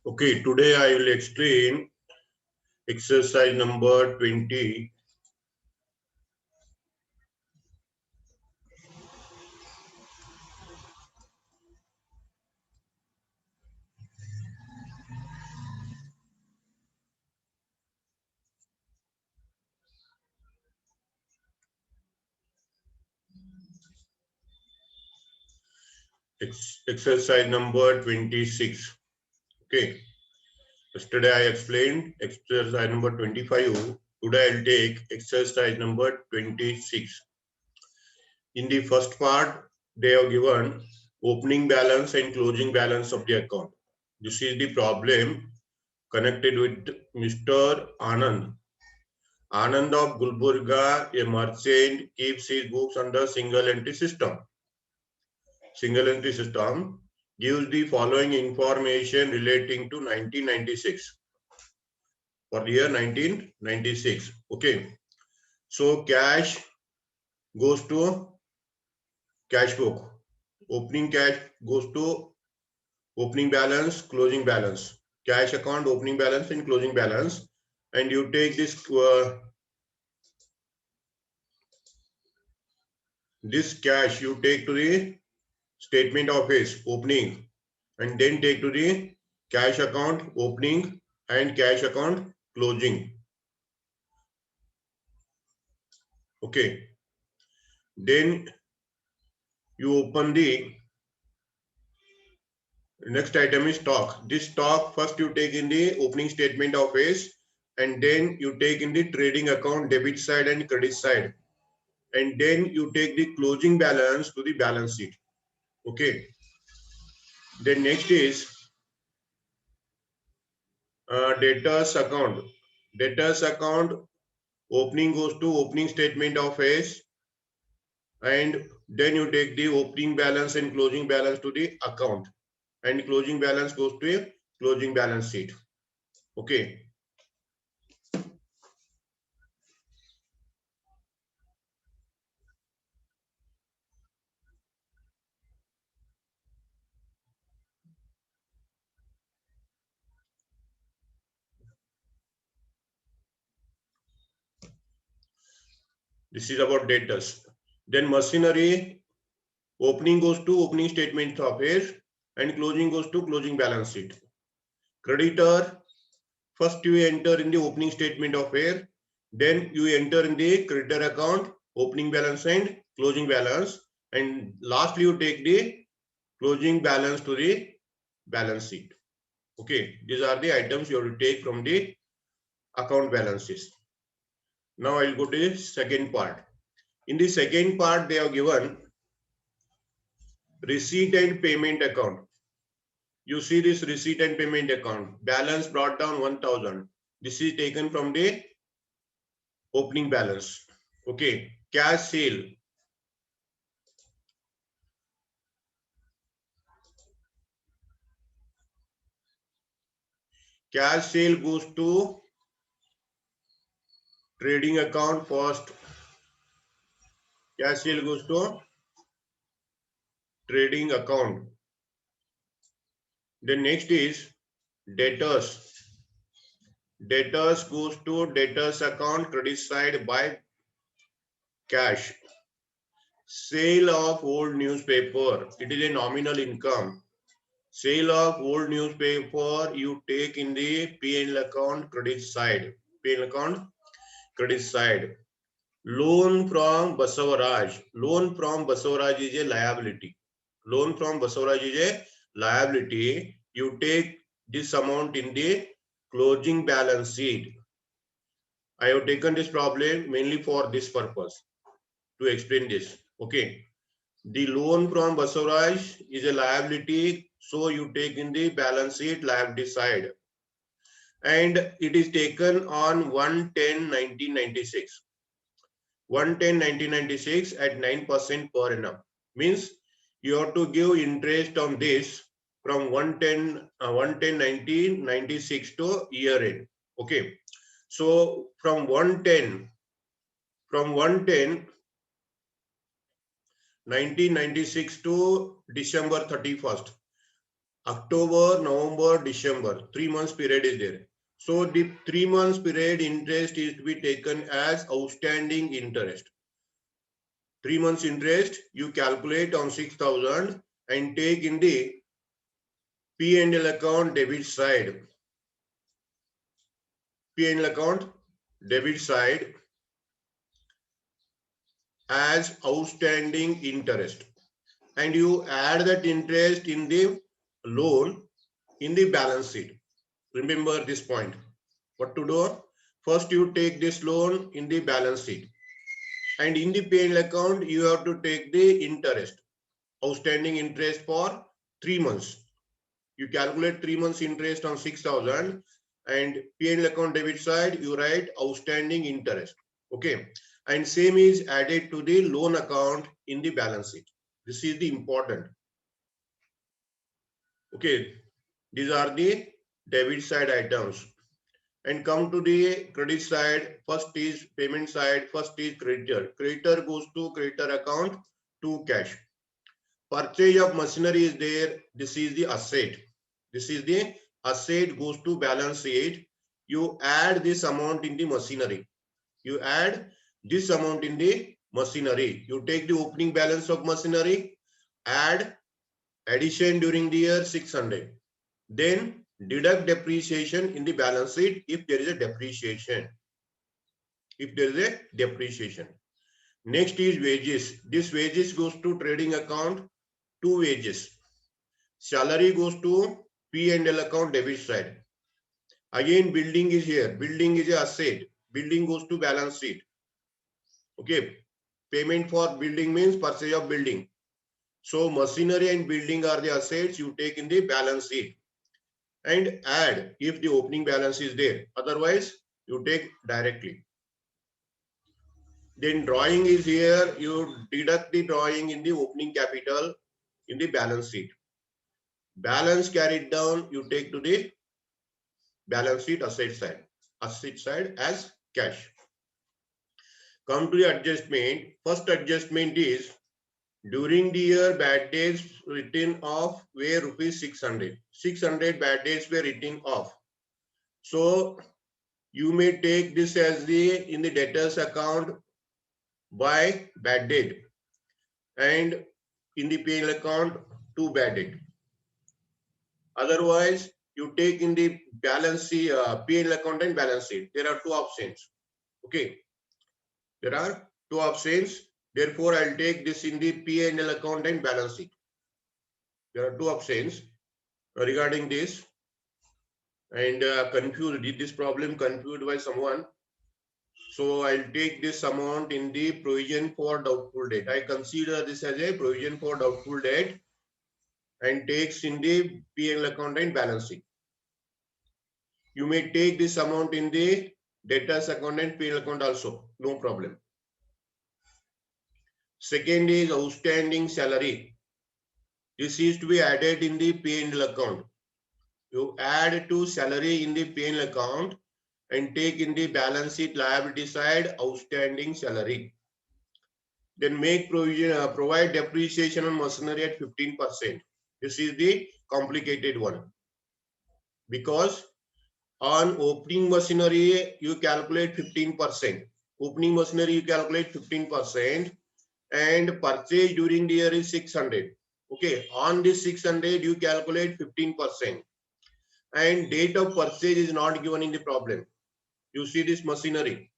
Okay, today I will explain exercise number 20. Exercise number 26. Okay, yesterday I explained exercise number 25. Today I'll take exercise number 26. In the first part, they have given opening balance and closing balance of the account. This is the problem connected with Mr. Anand. Anand of Gulburga, a merchant, keeps his books under single entry system. Single entry system gives the following information relating to 1996. For the year 1996. Okay. So cash goes to cash book. Opening cash goes to opening balance, closing balance. Cash account, opening balance and closing balance. And you take this cash, you take to the statement of his opening and then take to the cash account opening and cash account closing. Okay. Then you open the next item is stock. This stock first you take in the opening statement of his and then you take in the trading account debit side and credit side. And then you take the closing balance to the balance sheet. Okay. Then next is debtors account. Debtors account opening goes to opening statement of his and then you take the opening balance and closing balance to the account and closing balance goes to a closing balance sheet. Okay. This is about debtors. Then machinery opening goes to opening statement of his and closing goes to closing balance sheet. Creditor, first you enter in the opening statement of air, then you enter in the creditor account, opening balance and closing balance, and lastly you take the closing balance to the balance sheet. Okay, these are the items you have to take from the account balances. Now I'll go to the second part. In the second part, they have given receipt and payment account. You see this receipt and payment account. Balance brought down 1000. This is taken from the opening balance. Okay. Cash sale. Cash sale goes to trading account first. Cash sale goes to trading account. Then next is debtors. Debtors goes to debtors account, credit side by cash. Sale of old newspaper. It is a nominal income. Sale of old newspaper you take in the P&L account credit side. P&L account credit side. Loan from Basavaraj. Loan from Basavaraj is a liability. Loan from Basavaraj is a liability. You take this amount in the closing balance sheet. I have taken this problem mainly for this purpose to explain this. Okay. The loan from Basavaraj is a liability, so you take in the balance sheet liability side. And it is taken on 1/10/1996. 1/10/1996 at 9% per annum. Means you have to give interest on this from 1/10/1996 to year end. Okay. So from 1/10/1996 to December 31st. October, November, December, 3 months period is there. So the 3 months period interest is to be taken as outstanding interest. 3 months interest you calculate on 6,000 and take in the P&L account debit side. P&L account debit side as outstanding interest. And you add that interest in the loan in the balance sheet. Remember this point. What to do? First, you take this loan in the balance sheet. And in the P&L account, you have to take the interest, outstanding interest for 3 months. You calculate 3 months interest on 6,000 and P&L account debit side, you write outstanding interest. Okay. And same is added to the loan account in the balance sheet. This is the important. Okay. These are the debit side items. And come to the credit side. First is payment side. First is creditor. Creditor goes to creditor account to cash. Purchase of machinery is there. This is the asset. This is the asset goes to balance sheet. You add this amount in the machinery. You add this amount in the machinery. You take the opening balance of machinery, add addition during the year 600. Then deduct depreciation in the balance sheet if there is a depreciation. If there is a depreciation. Next is wages. This wages goes to trading account, to wages. Salary goes to P&L account debit side. Again, building is here. Building is a asset. Building goes to balance sheet. Okay. Payment for building means purchase of building. So machinery and building are the assets you take in the balance sheet. And add if the opening balance is there. Otherwise, you take directly. Then drawing is here. You deduct the drawing in the opening capital in the balance sheet. Balance carried down, you take to the balance sheet asset side. Asset side as cash. Come to the adjustment. First adjustment is during the year bad days written off were rupees 600. 600 bad days were written off. So you may take this as the in the debtors account by bad debt and in the P&L account to bad debt. Otherwise, you take in the balance sheet, P&L account and balance sheet. There are two options. Okay. There are two options. Therefore, I'll take this in the P&L account and balance sheet. There are two options regarding this. And confused, did this problem confused by someone? So I'll take this amount in the provision for doubtful debt. I consider this as a provision for doubtful debt and takes in the P&L account and balance sheet. You may take this amount in the debtors account and P&L account also, no problem. Second is outstanding salary. This is to be added in the P&L account. You add to salary in the P&L account and take in the balance sheet liability side outstanding salary. Then make provision, provide depreciation on machinery at 15%. This is the complicated one. Because on opening machinery, you calculate 15%. Opening machinery, you calculate 15%. And purchase during the year is 600. Okay, on this 600, you calculate 15%. And date of purchase is not given in the problem. You see this machinery.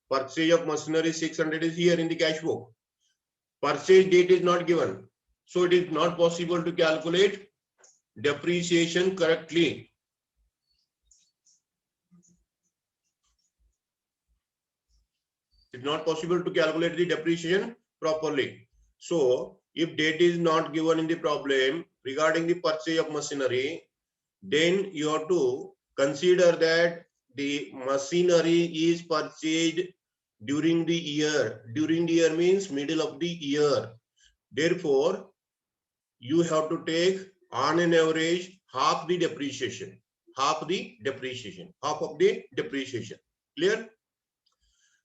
Purchase of machinery 600 is here in the cash book. Purchase date is not given. So it is not possible to calculate depreciation correctly. It's not possible to calculate the depreciation properly. So if date is not given in the problem regarding the purchase of machinery, then you have to consider that the machinery is purchased during the year. During the year means middle of the year. Therefore, you have to take on an average half the depreciation. Half of the depreciation. Clear?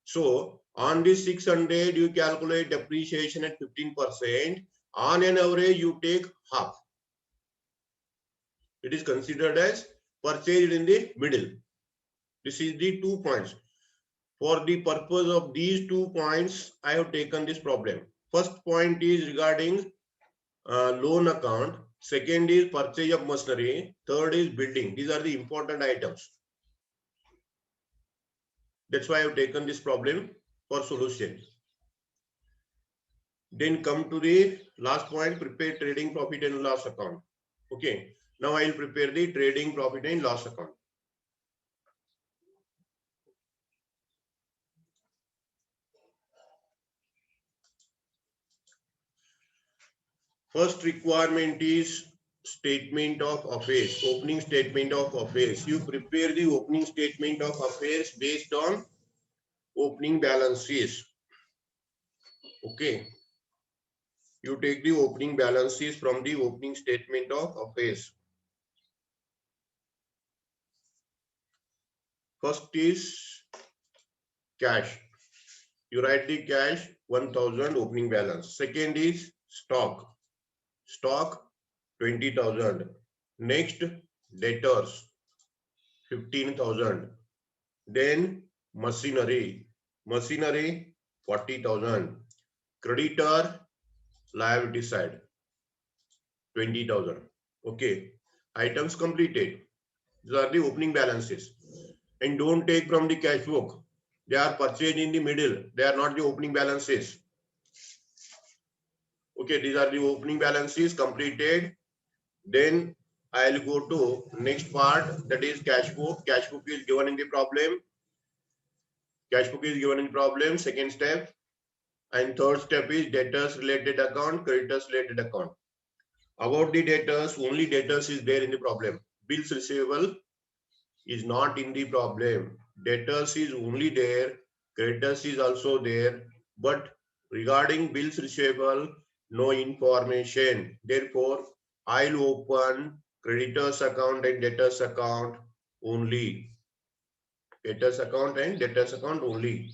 So on this 600, you calculate depreciation at 15%. On an average, you take half. It is considered as purchased in the middle. This is the 2 points. For the purpose of these 2 points, I have taken this problem. First point is regarding loan account. Second is purchase of machinery. Third is building. These are the important items. That's why I have taken this problem for solution. Then come to the last point, prepare trading profit and loss account. Okay. Now I will prepare the trading profit and loss account. First requirement is statement of affairs, opening statement of affairs. You prepare the opening statement of affairs based on opening balances. Okay. You take the opening balances from the opening statement of affairs. First is cash. You write the cash 1000 opening balance. Second is stock. Stock 20,000. Next, debtors 15,000. Then machinery. Machinery 40,000. Creditor liability side 20,000. Okay. Items completed. These are the opening balances. And don't take from the cash book. They are purchased in the middle. They are not the opening balances. Okay, these are the opening balances completed. Then I'll go to next part, that is cash book. Cash book is given in the problem. Cash book is given in problem. Second step. And third step is debtors related account, creditors related account. About the debtors, only debtors is there in the problem. Bills receivable is not in the problem. Debtors is only there. Creditors is also there. But regarding bills receivable, no information. Therefore, I'll open creditors account and debtors account only. Debtors account and debtors account only.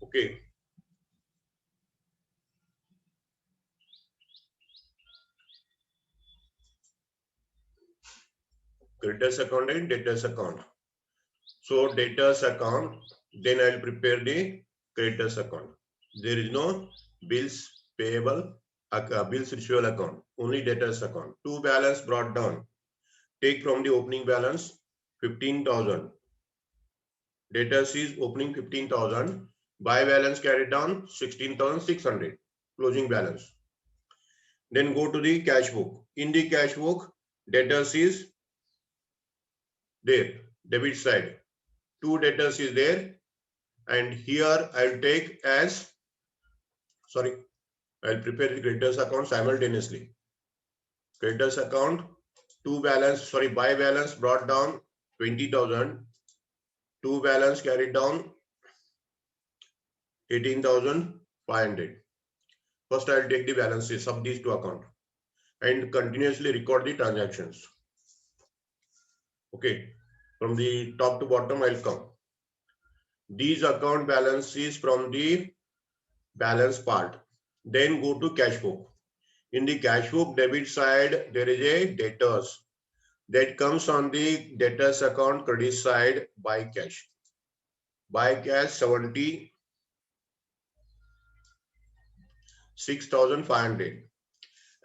Okay. Creditors account and debtors account. So debtors account, then I'll prepare the creditors account. There is no bills payable, bills receivable account, only debtors account. Two balance brought down. Take from the opening balance 15,000. Debtors is opening 15,000. Buy balance carried down 16,600. Closing balance. Then go to the cash book. In the cash book, debtors is there, debit side. Two debtors is there, and here I'll take as, sorry, I'll prepare the creditors account simultaneously. Creditors account, buy balance brought down 20,000, two balance carried down 18,500. First I'll take the balances of these two accounts and continuously record the transactions. Okay, from the top to bottom I'll come. These account balances from the balance part. Then go to cash book. In the cash book debit side, there is a debtors that comes on the debtors account credit side. Buy cash. Buy cash 76,500.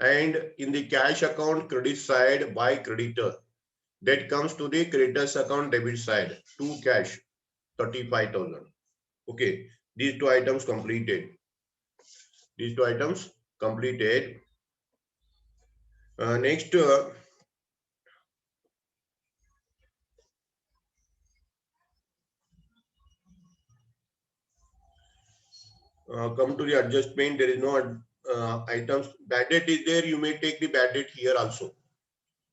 And in the cash account credit side, buy creditor. That comes to the creditors account debit side. To cash 35,000. Okay, these two items completed. These two items completed. Next, come to the adjustment. There is no items. Bad debt is there. You may take the bad debt here also.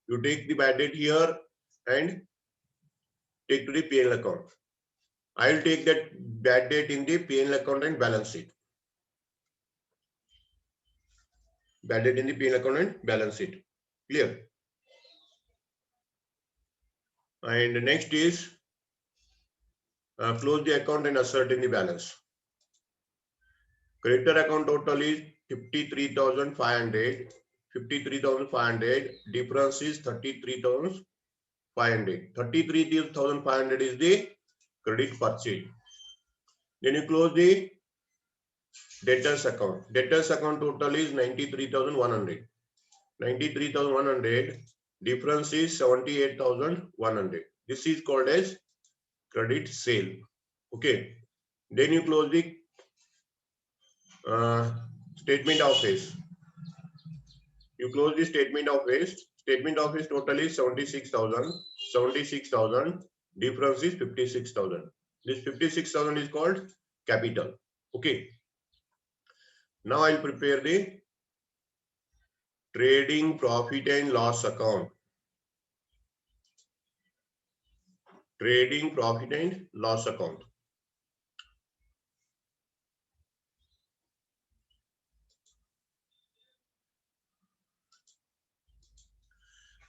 You take the bad debt here and take to the P&L account. I'll take that bad debt in the P&L account and balance sheet. Bad debt in the P&L account and balance sheet. Clear? And next is close the account and assert in the balance. Creditor account total is 53,500. 53,500. Difference is 33,500. 33,500 is the credit purchase. Then you close the debtors account. Debtors account total is 93,100. 93,100. Difference is 78,100. This is called as credit sale. Okay. Then you close the statement of face. You close the statement of face. Statement of face total is 76,000. 76,000. Difference is 56,000. This 56,000 is called capital. Okay. Now I'll prepare the trading profit and loss account. Trading profit and loss account.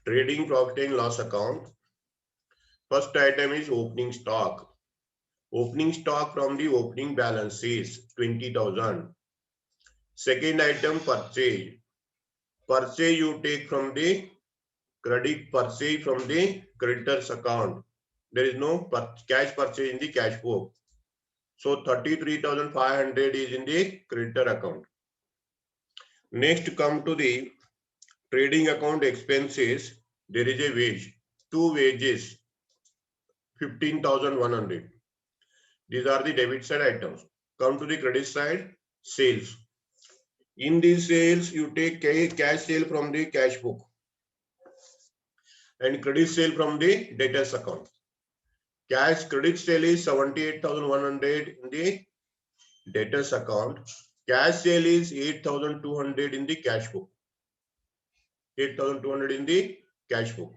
Trading profit and loss account. First item is opening stock. Opening stock from the opening balance is 20,000. Second item, purchase. Purchase you take from the credit purchase from the creditors account. There is no cash purchase in the cash book. So 33,500 is in the creditor account. Next come to the trading account expenses. There is a wage, 2 wages, 15,100. These are the debit side items. Come to the credit side, sales. In these sales, you take cash sale from the cash book and credit sale from the debtors account. Cash credit sale is 78,100 in the debtors account. Cash sale is 8,200 in the cash book. 8,200 in the cash book.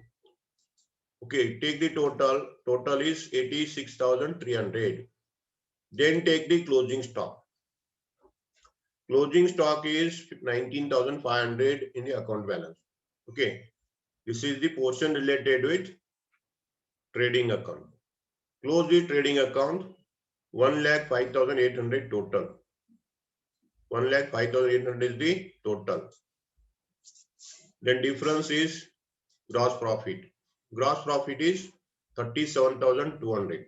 Okay, take the total. Total is 86,300. Then take the closing stock. Closing stock is 19,500 in the account balance. Okay, this is the portion related with trading account. Close the trading account, 1,05,800 total. 1,05,800 is the total. Then difference is gross profit. Gross profit is 37,200.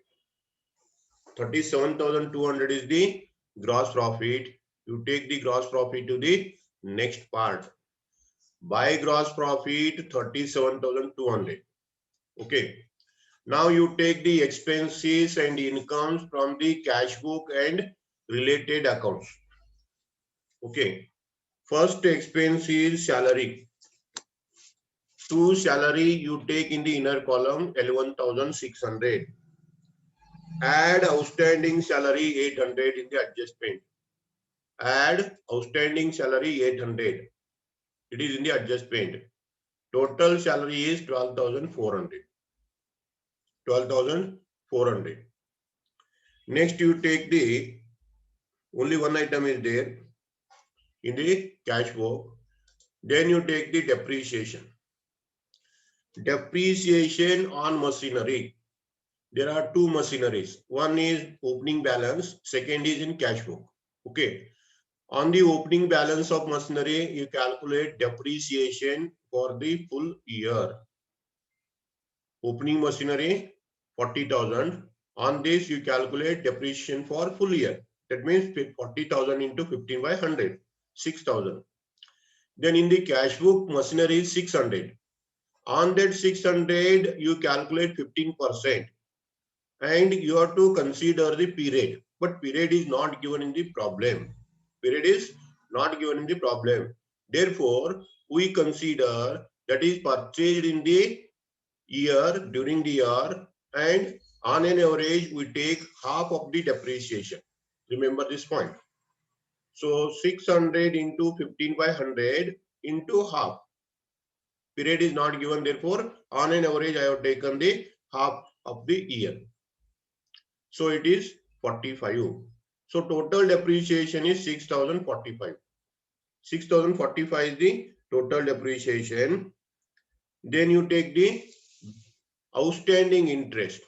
37,200 is the gross profit. You take the gross profit to the next part. By gross profit 37,200. Okay. Now you take the expenses and incomes from the cash book and related accounts. Okay. First expense is salary. To salary you take in the inner column 11,600. Add outstanding salary 800 in the adjustment. Add outstanding salary 800. It is in the adjustment. Total salary is 12,400. 12,400. Next you take the, only one item is there in the cash book. Then you take the depreciation. Depreciation on machinery. There are two machineries. One is opening balance, second is in cash book. Okay. On the opening balance of machinery, you calculate depreciation for the full year. Opening machinery, 40,000. On this, you calculate depreciation for full year. That means 40,000 into 15 by 100, 6,000. Then in the cash book, machinery is 600. On that 600, you calculate 15%. And you have to consider the period. But period is not given in the problem. Period is not given in the problem. Therefore, we consider that is purchased in the year, during the year, and on an average, we take half of the depreciation. Remember this point. So 600 into 15 by 100 into half. Period is not given, therefore, on an average, I have taken the half of the year. So it is 45. So total depreciation is 6,045. 6,045 is the total depreciation. Then you take the outstanding interest.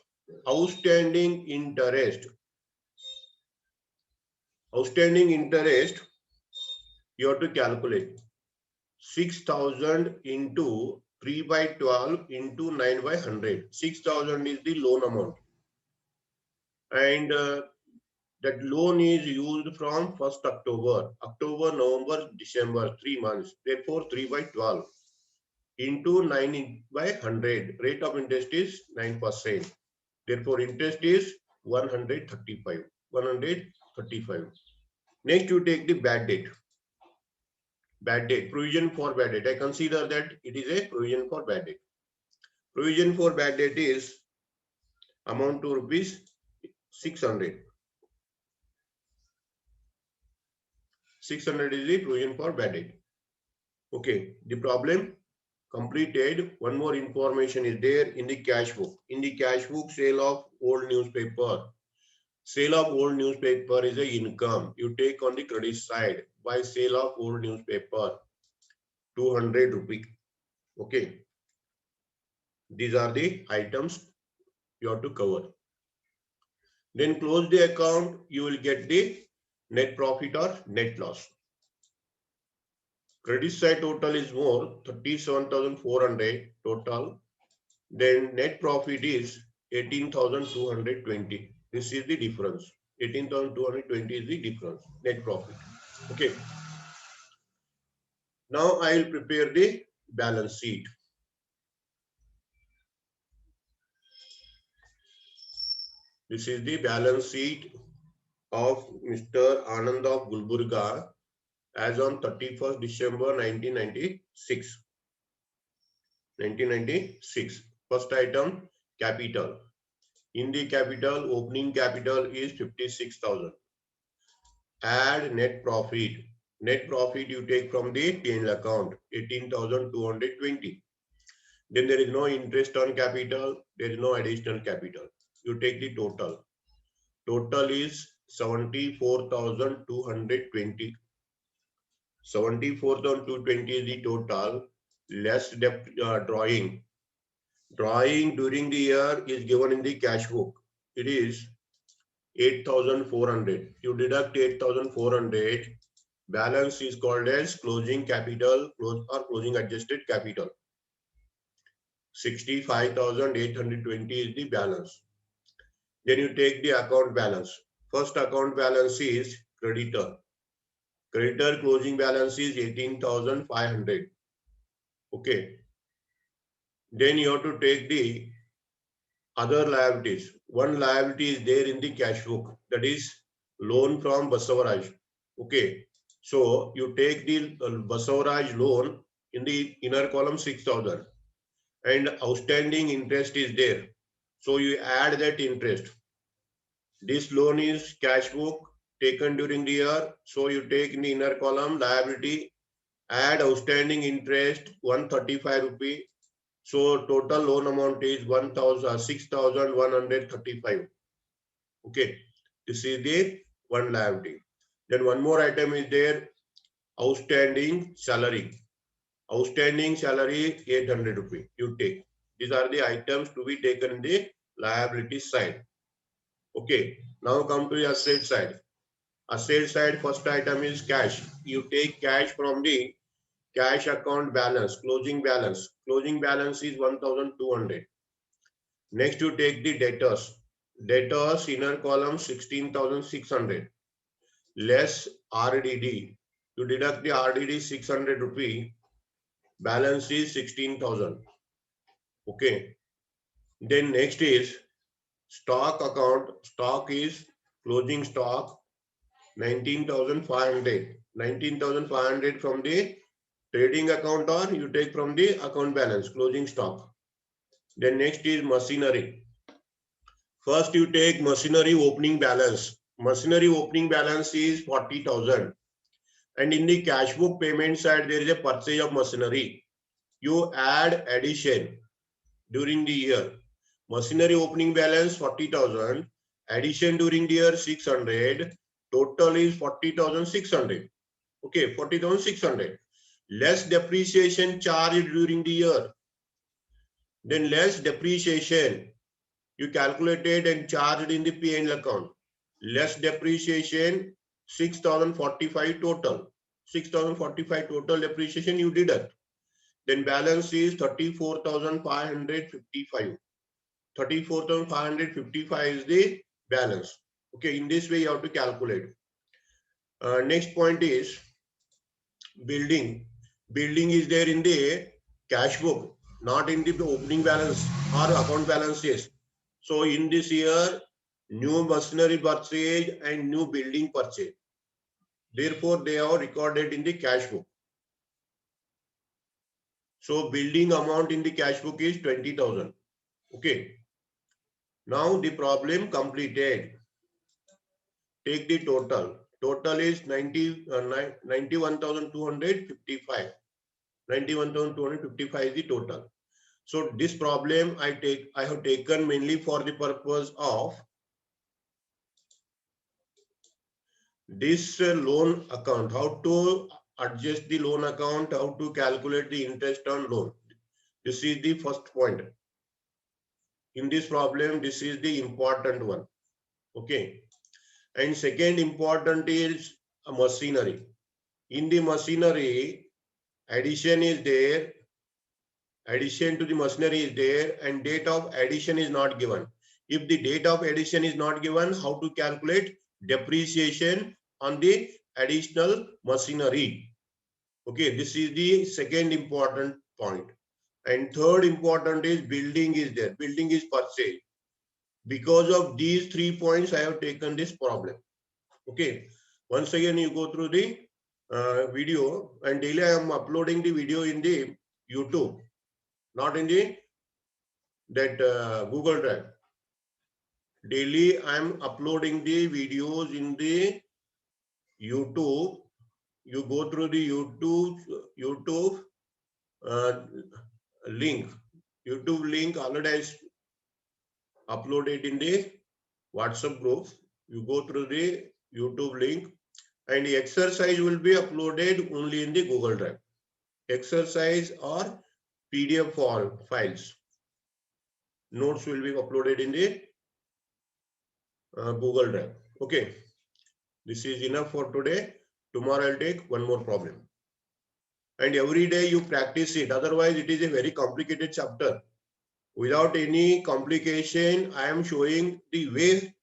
Outstanding interest. Outstanding interest You have to calculate 6,000 into 3 by 12 into 9 by 100. 6,000 is the loan amount. And that loan is used from 1st October, November, December, 3 months. Therefore, 3 by 12 into 9 by 100. Rate of interest is 9%. Therefore, interest is 135. 135. Next, you take the bad debt. Bad debt, provision for bad debt. I consider that it is a provision for bad debt. Provision for bad debt is amount to rupees 600. 600 is the provision for bad debt. Okay, the problem completed. One more information is there in the cash book. In the cash book, sale of old newspaper. Sale of old newspaper is a income you take on the credit side by sale of old newspaper, 200 rupees. Okay, these are the items you have to cover. Then close the account, you will get the net profit or net loss. Credit side total is more, 37,400 total. Then net profit is 18,220. This is the difference. 18,220 is the difference, net profit. Okay. Now I will prepare the balance sheet. This is the balance sheet of Mr. Anand of Gulburga as on 31st December 1996. 1996. First item, capital. In the capital, opening capital is 56,000. Add net profit. Net profit you take from the P&L account, 18,220. Then there is no interest on capital. There is no additional capital. You take the total. Total is 74,220. 74,220 is the total. Less debt drawing. Drawing during the year is given in the cash book. It is 8,400. You deduct 8,400. Balance is called as closing capital or closing adjusted capital. 65,820 is the balance. Then you take the account balance. First account balance is creditor. Creditor closing balance is 18,500. Okay. Then you have to take the other liabilities. One liability is there in the cash book, that is loan from Basavaraj. Okay. So you take the Basavaraj loan in the inner column 6,000 and outstanding interest is there. So you add that interest. This loan is cash book taken during the year. So you take in the inner column liability, add outstanding interest 135 rupee. So total loan amount is 6,135. Okay, this is the one liability. Then one more item is there, outstanding salary. Outstanding salary 800 rupee. You take. These are the items to be taken in the liability side. Okay, now come to the asset side. Asset side, first item is cash. You take cash from the cash account balance, closing balance. Closing balance is 1,200. Next, you take the debtors. Debtors, inner column 16,600. Less RDD. You deduct the RDD 600 rupee. Balance is 16,000. Okay. Then next is stock account. Stock is closing stock 19,500. 19,500 from the trading account or you take from the account balance, closing stock. Then next is machinery. First you take machinery opening balance. Machinery opening balance is 40,000. And in the cash book payment side, there is a purchase of machinery. You add addition during the year. Machinery opening balance 40,000. Addition during the year 600. Total is 40,600. Okay, 40,600. Less depreciation charged during the year. Then less depreciation you calculated and charged in the P&L account. Less depreciation 6,045 total. 6,045 total depreciation you deduct. Then balance is 34,555. 34,555 is the balance. Okay, in this way you have to calculate. Next point is building. Building is there in the cash book, not in the opening balance or account balances. So in this year, new machinery purchase and new building purchase. Therefore, they are recorded in the cash book. So building amount in the cash book is 20,000. Okay. Now the problem completed. Take the total. Total is 91,255. 91,255 is the total. So this problem I have taken mainly for the purpose of this loan account, how to adjust the loan account, how to calculate the interest on loan. This is the first point. In this problem, this is the important one. Okay. And second important is a machinery. In the machinery, addition is there. Addition to the machinery is there and date of addition is not given. If the date of addition is not given, how to calculate depreciation on the additional machinery? Okay, this is the second important point. And third important is building is there. Building is purchased. Because of these 3 points, I have taken this problem. Okay. Once again, you go through the video, and daily I am uploading the video in the YouTube, not in the Google Drive. Daily I am uploading the videos in the YouTube. You go through the YouTube link. YouTube link already is uploaded in the WhatsApp group. You go through the YouTube link, and the exercise will be uploaded only in the Google Drive. Exercise or PDF files. Notes will be uploaded in the Google Drive. Okay. This is enough for today. Tomorrow I'll take one more problem. And every day you practice it. Otherwise, it is a very complicated chapter. Without any complication, I am showing the way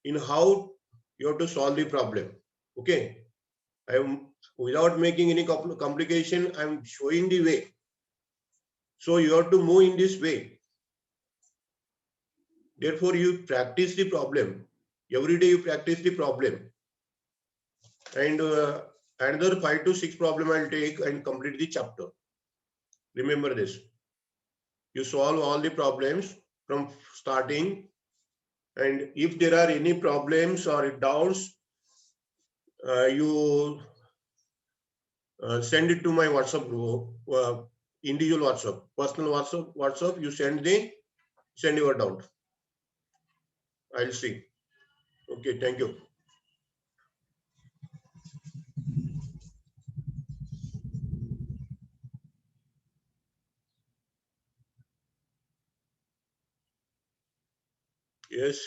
in how you have to solve the problem. Okay. I am without making any complication, I am showing the way. So you have to move in this way. Therefore, you practice the problem. Every day you practice the problem. And another 5 to 6 problem I'll take and complete the chapter. Remember this. You solve all the problems from starting. And if there are any problems or doubts, you send it to my WhatsApp group, individual WhatsApp, personal WhatsApp. You send your doubt. I'll see. Okay, thank you. Yes.